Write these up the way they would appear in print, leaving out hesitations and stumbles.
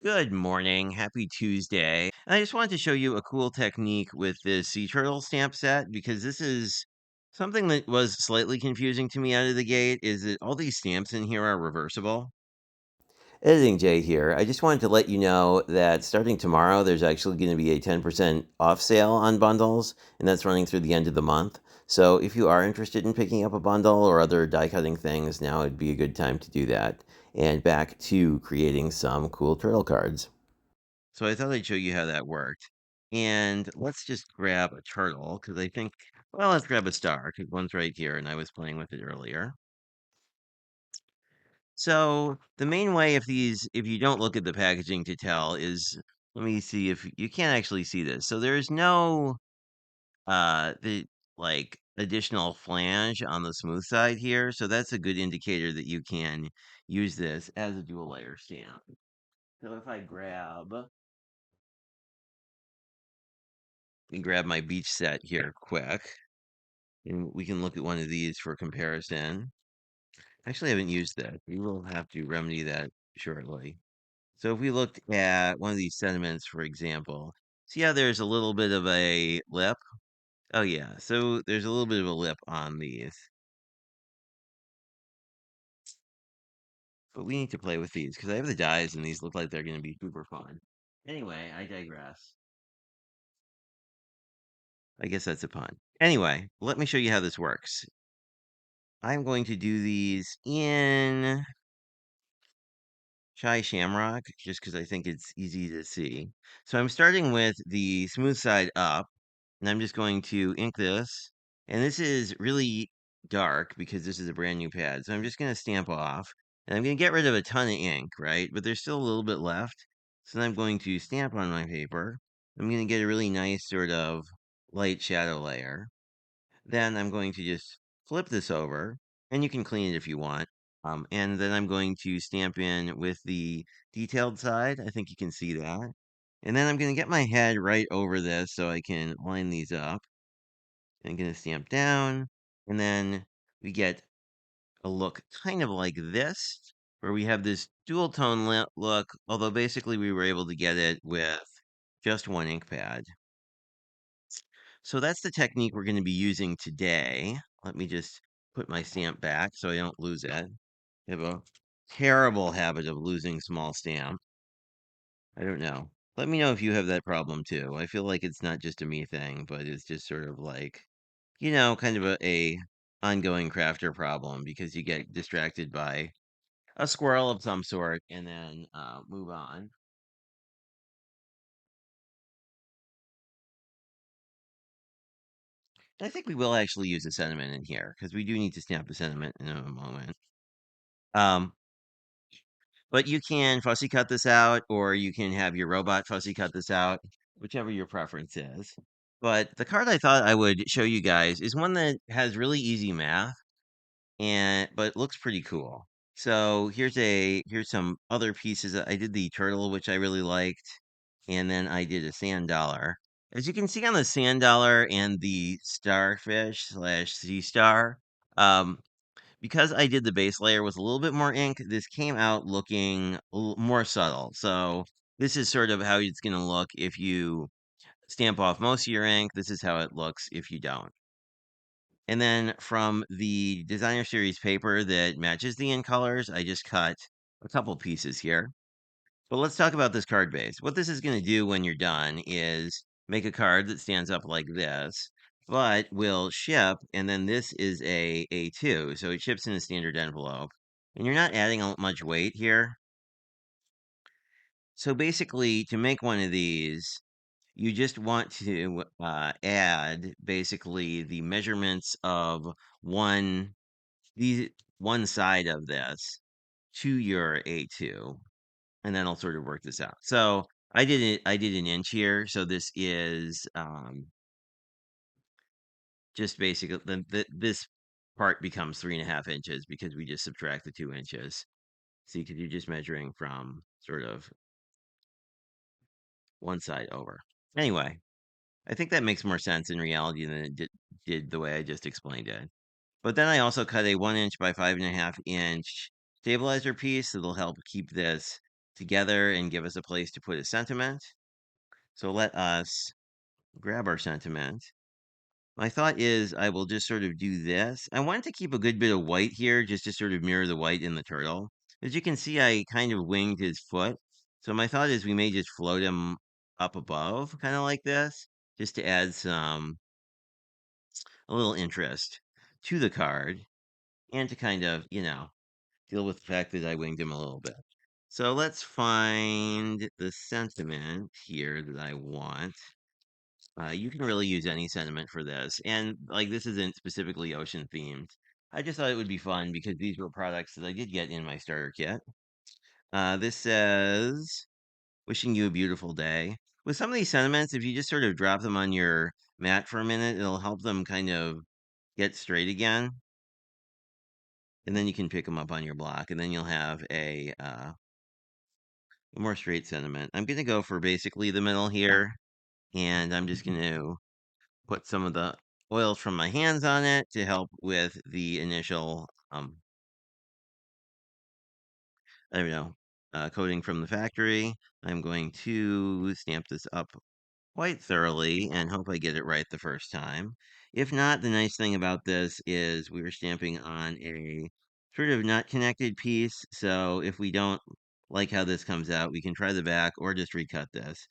Good morning. Happy Tuesday. I just wanted to show you a cool technique with this sea turtle stamp set because this is something that was slightly confusing to me out of the gate is that all these stamps in here are reversible. Editing Jay here. I just wanted to let you know that starting tomorrow, there's actually going to be a 10% off sale on bundles, and that's running through the end of the month. So if you are interested in picking up a bundle or other die cutting things, now would be a good time to do that. And back to creating some cool turtle cards. So I thought I'd show you how that worked. And let's just grab a turtle because I think, well, let's grab a star because one's right here and I was playing with it earlier. So the main way if you don't look at the packaging to tell is, let me see if you can't actually see this. So there's no the like additional flange on the smooth side here, so that's a good indicator that you can use this as a dual layer stamp. So if I grab my beach set here quick, and we can look at one of these for comparison. Actually, I haven't used that. We will have to remedy that shortly. So if we looked at one of these sediments, for example, see how there's a little bit of a lip? Oh yeah, so there's a little bit of a lip on these. But we need to play with these because I have the dies and these look like they're going to be super fun. Anyway, I digress. I guess that's a pun. Anyway, let me show you how this works. I'm going to do these in Chai Shamrock just because I think it's easy to see. So I'm starting with the smooth side up, and I'm just going to ink this. And this is really dark because this is a brand new pad. So I'm just going to stamp off, and I'm going to get rid of a ton of ink, right? But there's still a little bit left. So then I'm going to stamp on my paper. I'm going to get a really nice sort of light shadow layer. Then I'm going to just flip this over, and you can clean it if you want. And then I'm going to stamp in with the detailed side. I think you can see that. And then I'm going to get my head right over this so I can line these up. I'm going to stamp down. And then we get a look kind of like this, where we have this dual tone look, although basically we were able to get it with just one ink pad. So that's the technique we're going to be using today. Let me just put my stamp back so I don't lose it. I have a terrible habit of losing small stamp. I don't know. Let me know if you have that problem too. I feel like it's not just a me thing, but it's just sort of like, kind of a ongoing crafter problem because you get distracted by a squirrel of some sort and then move on. I think we will actually use a sentiment in here because we do need to stamp a sentiment in a moment. Um, But you can fussy cut this out, or you can have your robot fussy cut this out, whichever your preference is. But the card I thought I would show you guys is one that has really easy math and but looks pretty cool. So here's some other pieces. I did the turtle, which I really liked, and then I did a sand dollar. As you can see on the sand dollar and the starfish slash sea star, um, because I did the base layer with a little bit more ink, this came out looking more subtle. So this is sort of how it's going to look if you stamp off most of your ink. This is how it looks if you don't. And then from the designer series paper that matches the in colors, I just cut a couple pieces here. But let's talk about this card base. What this is going to do when you're done is make a card that stands up like this, but will ship, and then this is a A2, so it ships in a standard envelope. And you're not adding much weight here. So basically, to make one of these, you just want to add basically the measurements of one the one side of this to your A2, and then I'll sort of work this out. So I did an inch here, so this is just basically this part becomes 3.5 inches because we just subtract the 2 inches. See, because you're just measuring from sort of one side over. Anyway, I think that makes more sense in reality than it did the way I just explained it. But then I also cut a 1 inch by 5.5 inch stabilizer piece that'll help keep this together and give us a place to put a sentiment. So let us grab our sentiment. My thought is I will just sort of do this. I want to keep a good bit of white here just to sort of mirror the white in the turtle. As you can see, I kind of winged his foot. So my thought is we may just float him up above, kind of like this, just to add a little interest to the card and to kind of, deal with the fact that I winged him a little bit. So let's find the sentiment here that I want. You can really use any sentiment for this. And like this isn't specifically ocean themed. I just thought it would be fun because these were products that I did get in my starter kit. This says, wishing you a beautiful day. With some of these sentiments, if you just sort of drop them on your mat for a minute, it'll help them kind of get straight again. And then you can pick them up on your block, and then you'll have a more straight sentiment. I'm going to go for basically the middle here, and I'm just going to put some of the oils from my hands on it to help with the initial, I don't know, coating from the factory. I'm going to stamp this up quite thoroughly and hope I get it right the first time. If not, the nice thing about this is we were stamping on a sort of not connected piece, so if we don't like how this comes out, we can try the back or just recut this.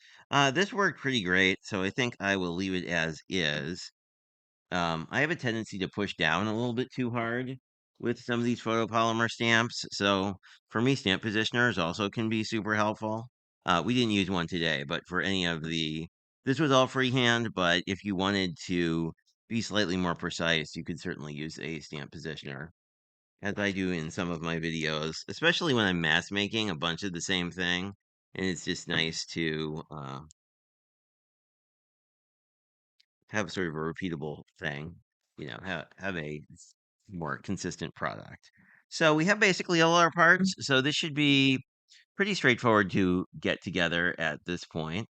This worked pretty great, so I think I will leave it as is. I have a tendency to push down a little bit too hard with some of these photopolymer stamps. So for me, stamp positioners also can be super helpful. We didn't use one today, but for any of this was all freehand, but if you wanted to be slightly more precise, you could certainly use a stamp positioner, as I do in some of my videos, especially when I'm mass making a bunch of the same thing. And it's just nice to have sort of a repeatable thing, have a more consistent product. So we have basically all our parts. So this should be pretty straightforward to get together at this point.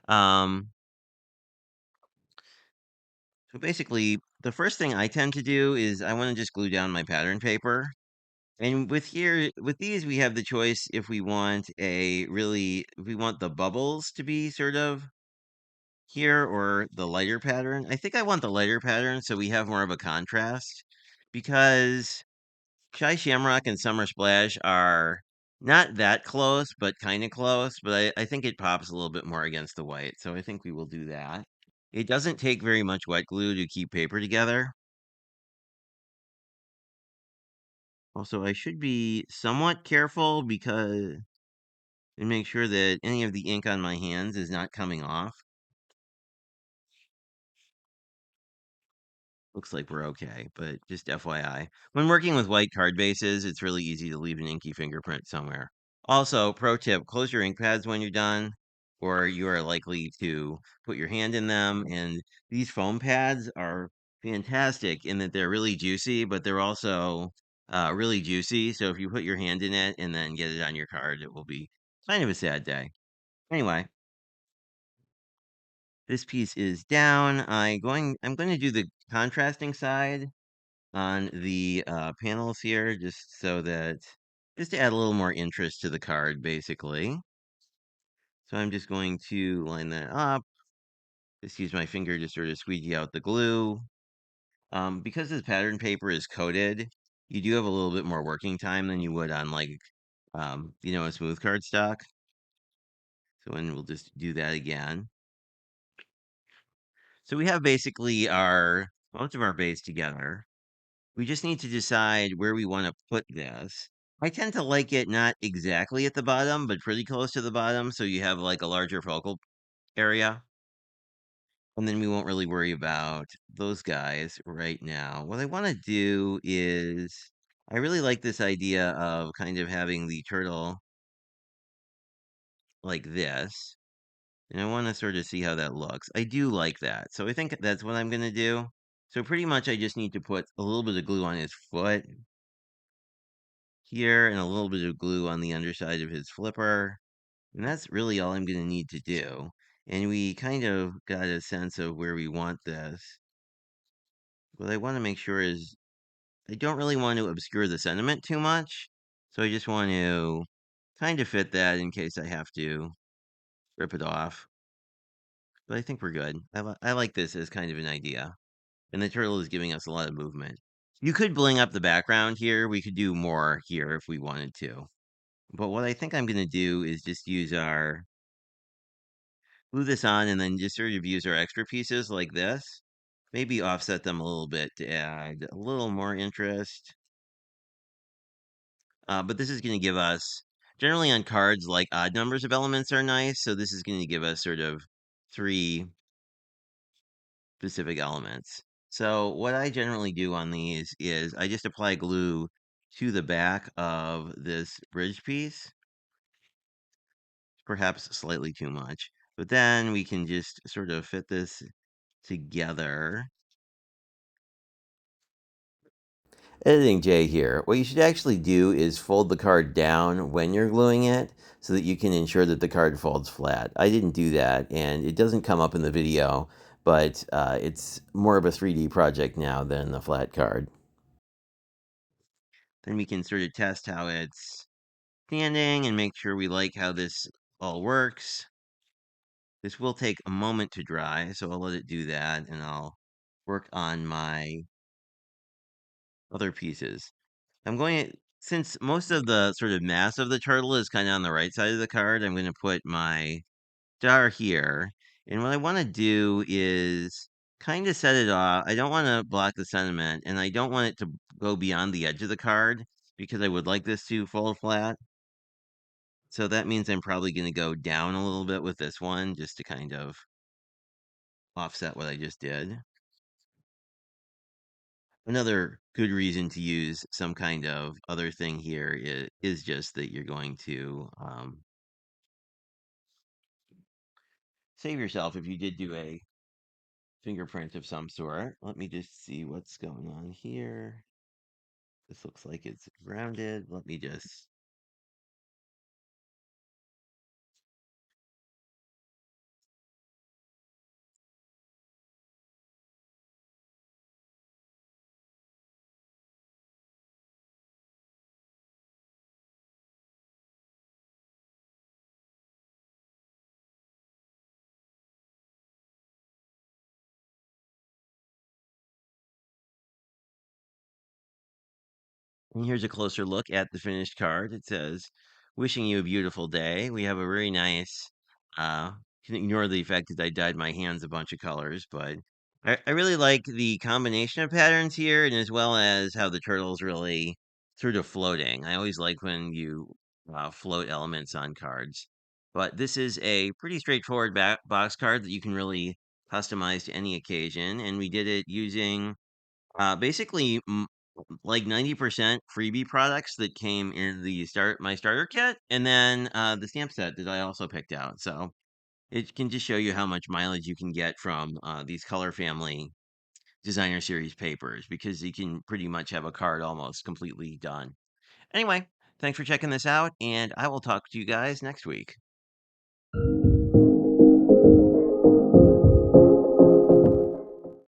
Um, so basically, the first thing I tend to do is I want to just glue down my pattern paper. And with these, we have the choice if we want if we want the bubbles to be sort of here or the lighter pattern. I think I want the lighter pattern so we have more of a contrast because Shy Shamrock and Summer Splash are not that close, but kind of close. But I think it pops a little bit more against the white. So I think we will do that. It doesn't take very much wet glue to keep paper together. Also, I should be somewhat careful because and make sure that any of the ink on my hands is not coming off. Looks like we're okay, but just FYI. When working with white card bases, it's really easy to leave an inky fingerprint somewhere. Also, pro tip, close your ink pads when you're done, or you are likely to put your hand in them. And these foam pads are fantastic in that they're really juicy, but they're also really juicy. So if you put your hand in it and then get it on your card, it will be kind of a sad day. Anyway, this piece is down. I'm going to do the contrasting side on the panels here, just to add a little more interest to the card, basically. So I'm just going to line that up. Just use my finger to sort of squeegee out the glue. Because this pattern paper is coated, you do have a little bit more working time than you would on like, a smooth card stock. So then we'll just do that again. So we have basically most of our base together. We just need to decide where we want to put this. I tend to like it not exactly at the bottom, but pretty close to the bottom, so you have like a larger focal area. And then we won't really worry about those guys right now. What I want to do is I really like this idea of kind of having the turtle like this. And I want to sort of see how that looks. I do like that. So I think that's what I'm going to do. So pretty much I just need to put a little bit of glue on his foot here and a little bit of glue on the underside of his flipper. And that's really all I'm going to need to do. And we kind of got a sense of where we want this. What I want to make sure is I don't really want to obscure the sentiment too much. So I just want to kind of fit that in case I have to rip it off. But I think we're good. I like this as kind of an idea. And the turtle is giving us a lot of movement. You could bling up the background here. We could do more here if we wanted to. But what I think I'm going to do is just use our glue this on and then just sort of use our extra pieces like this. Maybe offset them a little bit to add a little more interest. But this is going to give us, generally on cards, like odd numbers of elements are nice. So this is going to give us sort of three specific elements. So what I generally do on these is I just apply glue to the back of this bridge piece, perhaps slightly too much. But then we can just sort of fit this together. Editing J here. What you should actually do is fold the card down when you're gluing it so that you can ensure that the card folds flat. I didn't do that, and it doesn't come up in the video, but it's more of a 3D project now than the flat card. Then we can sort of test how it's standing and make sure we like how this all works. This will take a moment to dry, so I'll let it do that, and I'll work on my other pieces. I'm going to, since most of the sort of mass of the turtle is kind of on the right side of the card, I'm going to put my star here. And what I want to do is kind of set it off. I don't want to block the sentiment, and I don't want it to go beyond the edge of the card because I would like this to fold flat. So that means I'm probably going to go down a little bit with this one just to kind of offset what I just did. Another good reason to use some kind of other thing here is just that you're going to save yourself if you did do a fingerprint of some sort. Let me just see what's going on here. This looks like it's grounded. Let me just. And here's a closer look at the finished card. It says, "Wishing you a beautiful day." We have a very nice, uh, can ignore the fact that I dyed my hands a bunch of colors, but I really like the combination of patterns here and as well as how the turtle's really sort of floating. I always like when you float elements on cards. But this is a pretty straightforward box card that you can really customize to any occasion. And we did it using basically like 90% freebie products that came in the my starter kit, and then the stamp set that I also picked out. So it can just show you how much mileage you can get from these Color Family Designer Series papers because you can pretty much have a card almost completely done. Anyway, thanks for checking this out, and I will talk to you guys next week.